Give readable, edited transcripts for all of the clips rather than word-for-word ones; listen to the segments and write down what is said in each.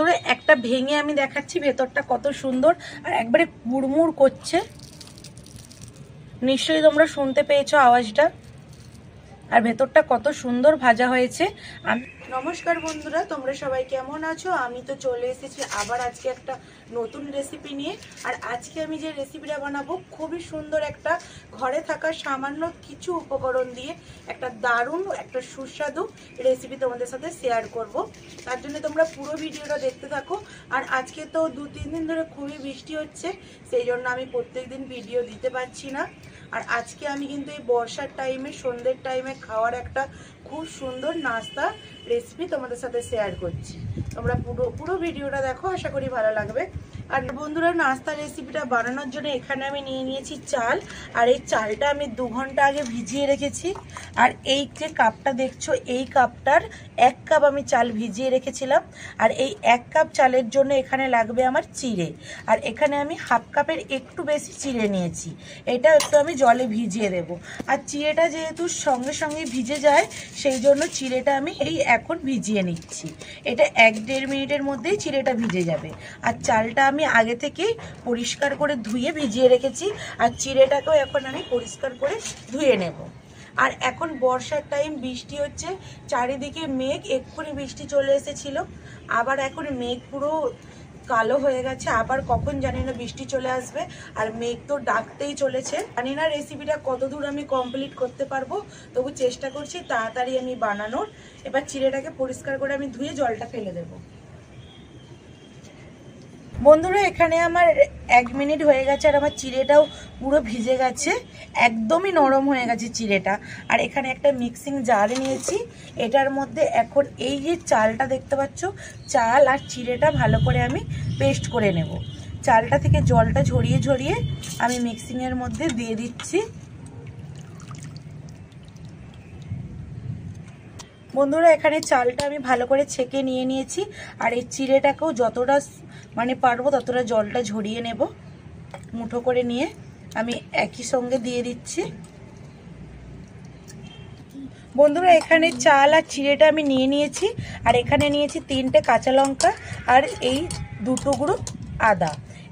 ধরে একটা ভেঙে আমি দেখাচ্ছি ভেতরটা কত সুন্দর আর একবারে মুড়মুড় করছে। নিশ্চয়ই তোমরা শুনতে পেয়েছো আওয়াজটা। আর ভেতরটা কত সুন্দর ভাজা হয়েছে। নমস্কার বন্ধুরা, তোমরা সবাই কেমন আছো? আমি তো চলে এসেছি আবার আজকে একটা নতুন রেসিপি নিয়ে। আর আজকে আমি যে রেসিপিটা বানাবো খুবই সুন্দর একটা ঘরে থাকা সামান্য কিছু উপকরণ দিয়ে একটা দারুণ একটা সুস্বাদু রেসিপি তোমাদের সাথে শেয়ার করব। তার জন্য তোমরা পুরো ভিডিওটা দেখতে থাকো। আর আজকে তো 2-3 দিন ধরে খুবই বৃষ্টি হচ্ছে, সেই জন্য আমি প্রত্যেকদিন ভিডিও দিতে পারছি না। আর আজকে আমি কিন্তু এই বর্ষার টাইমে সন্ধ্যের টাইমে খাওয়ার একটা খুব সুন্দর নাস্তা রেসিপি তোমাদের সাথে শেয়ার করছি। তোমরা পুরো ভিডিওটা দেখো, আশা করি ভালো লাগবে। আর বন্ধুরা, নাস্তা রেসিপিটা বানানোর জন্য এখানে আমি নিয়ে নিয়েছি চাল। আর এই চালটা আমি 2 ঘন্টা আগে ভিজিয়ে রেখেছি। আর এই যে কাপটা দেখছো, এই কাপটার 1 কাপ আমি চাল ভিজিয়ে রেখেছিলাম। আর এই 1 কাপ চালের জন্য এখানে লাগবে আমার চিড়ে। আর এখানে আমি 1/2 কাপের একটু বেশি চিড়ে নিয়েছি। এটা একটু আমি জলে ভিজিয়ে দেব। আর চিড়েটা যেহেতু সঙ্গে সঙ্গে ভিজে যায়, সেই জন্য চিড়েটা আমি এখন ভিজিয়ে নিচ্ছি। এটা 1-1.5 মিনিটের মধ্যেই চিড়েটা ভিজে যাবে। আর চালটা আমি আগে থেকেই পরিষ্কার করে ধুয়ে ভিজিয়ে রেখেছি। আর চিড়েটাকেও এখন আমি পরিষ্কার করে ধুয়ে নেব। আর এখন বর্ষার টাইম, বৃষ্টি হচ্ছে চারিদিকে মেঘ, এক্ষুনি বৃষ্টি চলে এসেছিল, আবার এখন মেঘ পুরো কালো হয়ে গেছে, আবার কখন জানি না বৃষ্টি চলে আসবে। আর মেঘ তো ডাকতেই চলেছে। জানি না রেসিপিটা কতদূর আমি কমপ্লিট করতে পারবো, তবু চেষ্টা করছি তাড়াতাড়ি আমি বানানোর। এবার চিড়েটাকে পরিষ্কার করে আমি ধুয়ে জলটা ফেলে দেবো। বন্ধুরা, এখানে আমার 1 মিনিট হয়ে গেছে আর আমার চিড়েটাও পুরো ভিজে গেছে, একদমই নরম হয়ে গেছে চিড়েটা। আর এখানে একটা মিক্সিং জার নিয়েছি, এটার মধ্যে এখন এই যে চালটা দেখতে পাচ্ছ, চাল আর চিড়েটা ভালো করে আমি পেস্ট করে নেব। চালটা থেকে জলটা ঝরিয়ে ঝরিয়ে আমি মিক্সিংয়ের মধ্যে দিয়ে দিচ্ছি। বন্ধুরা, এখানে চালটা আমি ভালো করে ছেঁকে নিয়ে নিয়েছি। আর এই চিড়েটাকেও যতটা পারবো ততটা জলটা ঝরিয়ে নেব। মুঠো করে নিয়ে আমি একই সঙ্গে দিয়ে দিচ্ছি। বন্ধুরা, এখানে চাল আর চিড়েটা আমি নিয়ে নিয়েছি। আর এখানে নিয়েছি 3টে কাঁচা লঙ্কা আর এই 2 টুকরো আদা।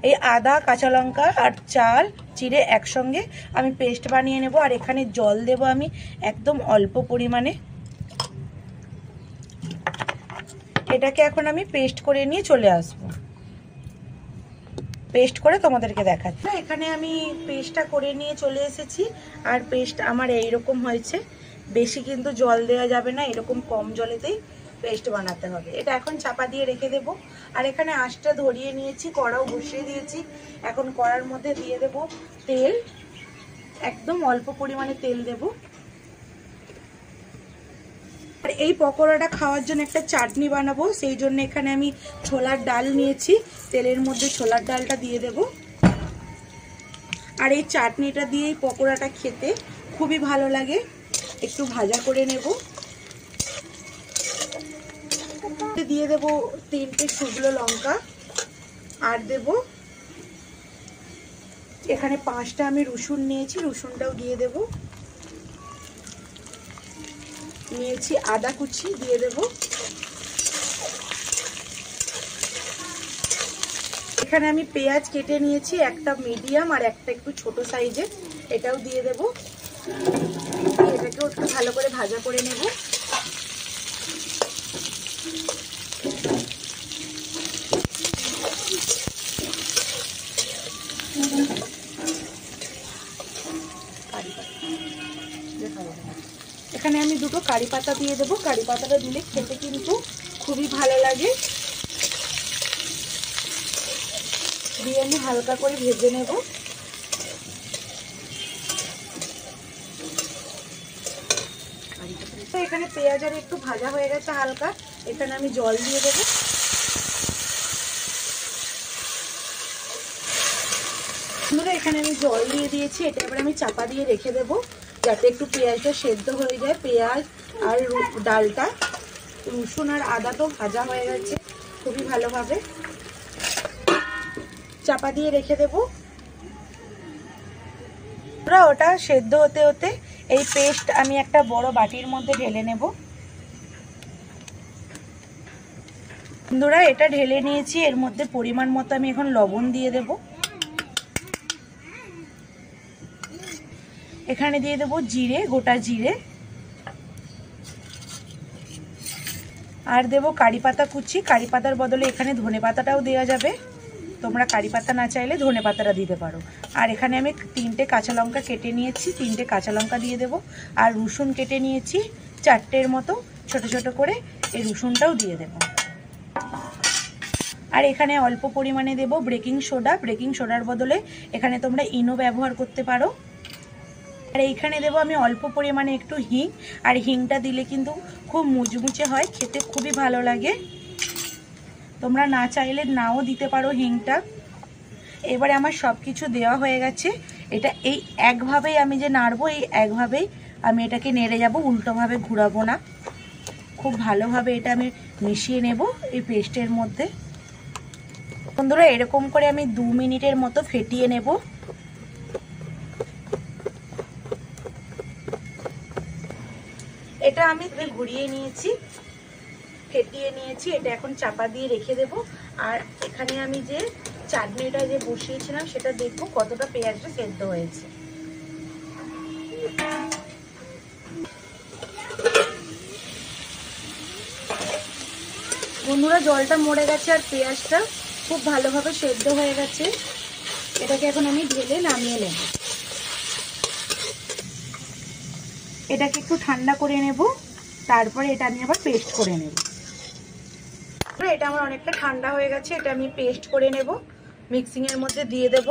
এই আদা, কাঁচা লঙ্কা আর চাল চিড়ে একসঙ্গে আমি পেস্ট বানিয়ে নেব। আর এখানে জল দেব আমি একদম অল্প পরিমাণে। এটাকে এখন আমি পেস্ট করে নিয়ে চলে আসব। পেস্ট করে তোমাদেরকে দেখাচ্ছি। এখানে আমি পেস্টটা করে নিয়ে চলে এসেছি। আর পেস্ট আমার এইরকম হয়েছে, বেশি কিন্তু জল দেওয়া যাবে না, এরকম কম জলেতেই পেস্ট বানাতে হবে। এটা এখন চাপা দিয়ে রেখে দেব। আর এখানে আঁচটা ধরিয়ে নিয়েছি, কড়াও বসিয়ে দিয়েছি। এখন কড়ার মধ্যে দিয়ে দেব তেল, একদম অল্প পরিমাণে তেল দেব। আর এই পকোড়াটা খাওয়ার জন্য একটা চাটনি বানাবো, সেই জন্য এখানে আমি ছোলার ডাল নিয়েছি। তেলের মধ্যে ছোলার ডালটা দিয়ে দেব। আর এই চাটনিটা দিয়ে এই পকোড়াটা খেতে খুবই ভালো লাগে। একটু ভাজা করে নেব। দিয়ে দেব 3টে শুকনো লঙ্কা। আর দেব এখানে 5টা আমি রসুন নিয়েছি, রসুনটাও দিয়ে দেব। নিয়েছি আদা কুচি, দিয়ে দেব। এখানে আমি পেঁয়াজ কেটে নিয়েছি, একটা মিডিয়াম আর একটা একটু ছোট সাইজের, এটাও দিয়ে দেব। এটাকেও একটু ভালো করে ভাজা করে নেব। এখানে আমি 2টো কারি পাতা দিয়ে দেবো। কারি পাতাটা দিলে খেতে কিন্তু খুবই ভালো লাগে। দিয়ে আমি হালকা করে ভেজে নেব। তো এখানে পেঁয়াজ আর একটু ভাজা হয়ে গেছে হালকা, এখানে আমি জল দিয়ে দেবো। এখানে আমি জল দিয়ে দিয়েছি, এটা এবার আমি চাপা দিয়ে রেখে দেব যাতে একটু পেঁয়াজটা সেদ্ধ হয়ে যায়। পেঁয়াজ আর ডালটা, রসুন আর আদা তো ভাজা হয়ে গেছে খুবই ভালোভাবে, চাপা দিয়ে রেখে দেব। ওটা সেদ্ধ হতে হতে এই পেস্ট আমি একটা বড় বাটির মধ্যে ঢেলে নেব। বন্ধুরা এটা ঢেলে নিয়েছি, এর মধ্যে পরিমাণ মতো আমি এখন লবণ দিয়ে দেব। এখানে দিয়ে দেব জিরে, গোটা জিরে, আর দেব কারি পাতা কুচি। কারি পাতার বদলে এখানে ধনে পাতাটাও দেওয়া যাবে, তোমরা কারি পাতা না চাইলে ধনে পাতাটা দিতে পারো। আর এখানে আমি 3টে কাঁচা লঙ্কা কেটে নিয়েছি, 3টে কাঁচা লঙ্কা দিয়ে দেব। আর রসুন কেটে নিয়েছি 4টের মতো ছোট ছোট করে, এই রসুনটাও দিয়ে দেব। আর এখানে অল্প পরিমাণে দেব বেকিং সোডা। বেকিং সোডার বদলে এখানে তোমরা ইনো ব্যবহার করতে পারো। আর এইখানে দেব আমি অল্প পরিমাণে একটু হিং। আর হিংটা দিলে কিন্তু খুব মুচমুচে হয়, খেতে খুবই ভালো লাগে। তোমরা না চাইলে নাও দিতে পারো হিংটা। এবারে আমার সব কিছু দেওয়া হয়ে গেছে। এটা এই একভাবেই আমি যে নাড়বো, এই একভাবেই আমি এটাকে নেড়ে যাব, উল্টোভাবে ঘুরাবো না। খুব ভালোভাবে এটা আমি মিশিয়ে নেব এই পেস্টের মধ্যে। বন্ধুরা এরকম করে আমি 2 মিনিটের মতো ফেটিয়ে নেব। এটা আমি ঘুরিয়ে নিয়েছি, ফেটিয়ে নিয়েছি। এটা এখন চাপা দিয়ে রেখে দেব। আর এখানে আমি যে চাটনিটা যে বসিয়েছিলাম সেটা দেখবো কতটা পেঁয়াজটা সেদ্ধ হয়েছে। বন্ধুরা জলটা মরে গেছে আর পেঁয়াজটা খুব ভালোভাবে সেদ্ধ হয়ে গেছে। এটাকে এখন আমি ঢেলে নামিয়ে নেব। এটাকে একটু ঠান্ডা করে নেব, তারপরে এটা আমি আবার পেস্ট করে নেব। এটা আমার অনেকটা ঠান্ডা হয়ে গেছে, এটা আমি পেস্ট করে নেব, মিক্সিং এর মধ্যে দিয়ে দেব।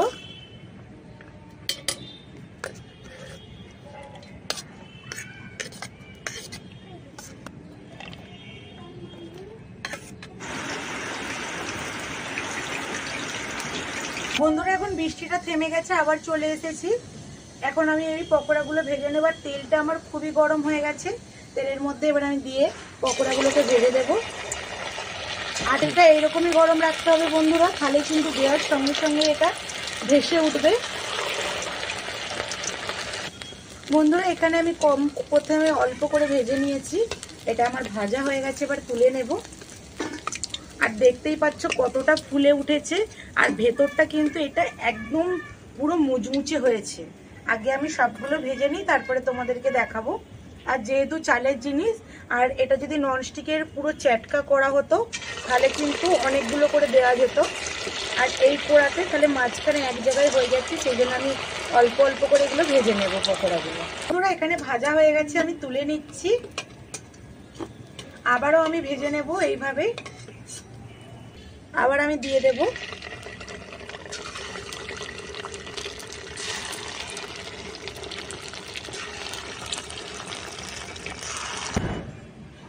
বন্ধুরা এখন বৃষ্টিটা থেমে গেছে, আবার চলে এসেছি। এখন আমি এই পকোড়াগুলো ভেজে নেব। আর তেলটা আমার খুবই গরম হয়ে গেছে, তেলের মধ্যে এবার আমি দিয়ে পকোড়াগুলোকে ভেজে দেব। আর এটা এইরকমই গরম রাখতে হবে বন্ধুরা, তাহলে কিন্তু দেওয়ার সঙ্গে সঙ্গে এটা ভেসে উঠবে। বন্ধুরা এখানে আমি প্রথমে অল্প করে ভেজে নিয়েছি, এটা আমার ভাজা হয়ে গেছে, এবার তুলে নেব। আর দেখতেই পাচ্ছ কতটা ফুলে উঠেছে, আর ভেতরটা কিন্তু এটা একদম পুরো মুচমুচে হয়েছে। আগে আমি সবগুলো ভেজে নিই, তারপরে তোমাদেরকে দেখাবো। আর যেহেতু চালের জিনিস, আর এটা যদি ননস্টিকের পুরো চ্যাটকা করা হতো তাহলে কিন্তু অনেকগুলো করে দেওয়া যেত। আর এই কড়াতে তাহলে মাঝখানে এক জায়গায় হয়ে যাচ্ছে, সেই জন্য আমি অল্প অল্প করে এগুলো ভেজে নেব পকোড়াগুলো। পুরো এখানে ভাজা হয়ে গেছে, আমি তুলে নিচ্ছি। আবারও আমি ভেজে নেব এইভাবে। আবার আমি দিয়ে দেব।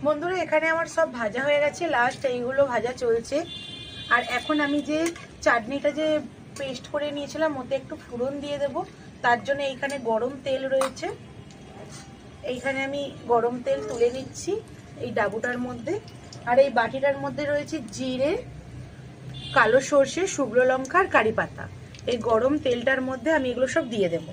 বন্ধুরা এখানে আমার সব ভাজা হয়ে গেছে, লাস্ট এইগুলো ভাজা চলছে। আর এখন আমি যে চাটনিটা যে পেস্ট করে নিয়েছিলাম ওতে একটু ফোড়ন দিয়ে দেব। তার জন্য এইখানে গরম তেল রয়েছে, এইখানে আমি গরম তেল তুলে নিচ্ছি এই ডাবুটার মধ্যে। আর এই বাটিটার মধ্যে রয়েছে জিরে, কালো সর্ষে, শুকনো লঙ্কা আর কারি পাতা। এই গরম তেলটার মধ্যে আমি এগুলো সব দিয়ে দেব।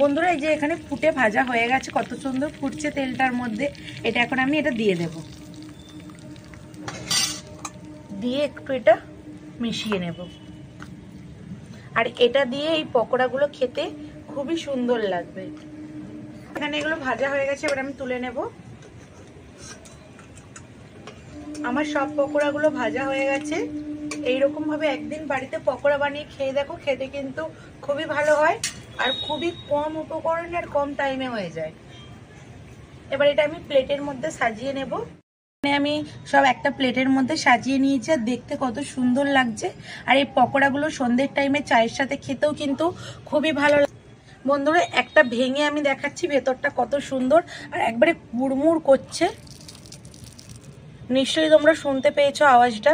বন্ধুরা এই যে এখানে ফুটে ভাজা হয়ে গেছে, কত সুন্দর ফুটছে তেলটার মধ্যে। এটা এখন আমি এটা দিয়ে দেব, দিয়ে একটু এটা মিশিয়ে নেব। আর এটা দিয়ে এই পকোড়াগুলো খেতে খুবই সুন্দর লাগবে। এখানে এগুলো ভাজা হয়ে গেছে, এবার আমি তুলে নেব। আমার সব পকোড়াগুলো ভাজা হয়ে গেছে। এইরকম ভাবে একদিন বাড়িতে পকোড়া বানিয়ে খেয়ে দেখো, খেতে কিন্তু খুবই ভালো হয় আর খুবই কম উপকরণে আর কম টাইমে হয়ে যায়। এবার এটা আমি প্লেটের মধ্যে সাজিয়ে নেব। আমি সব একটা প্লেটের মধ্যে সাজিয়ে নিয়েছি, আর দেখতে কত সুন্দর লাগছে। আর এই পকোড়াগুলো সন্ধ্যের টাইমে চায়ের সাথে খেতেও কিন্তু খুবই ভালো লাগে। বন্ধুরা একটা ভেঙে আমি দেখাচ্ছি, ভেতরটা কত সুন্দর আর একবারে কুড়মুড় করছে। নিশ্চয়ই তোমরা শুনতে পেয়েছো আওয়াজটা।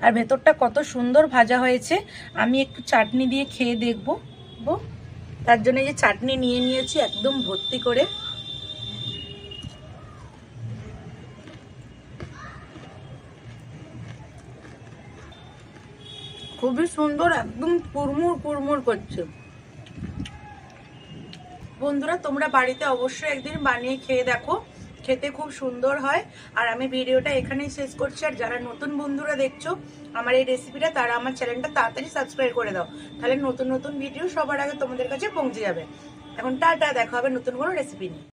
আর ভেতরটা কত সুন্দর ভাজা হয়েছে। আমি একটু চাটনি দিয়ে খেয়ে দেখব। তার জন্য যে চাটনি নিয়ে নিয়েছি একদম ভর্তি করে। খুবই সুন্দর, একদম কুড়মুড় কুড়মুড় করছে। বন্ধুরা তোমরা বাড়িতে অবশ্যই একদিন বানিয়ে খেয়ে দেখো। খেতে খুব সুন্দর হয়। আর আমি ভিডিওটা এখানেই শেষ করছি। আর যারা নতুন বন্ধুরা দেখছো আমার এই রেসিপিটা, তারা আমার চ্যানেলটা তাড়াতাড়ি সাবস্ক্রাইব করে দাও, তাহলে নতুন নতুন ভিডিও সবার আগে তোমাদের কাছে পৌঁছে যাবে। এখন টাটা, দেখা হবে নতুন কোনো রেসিপি নিয়ে।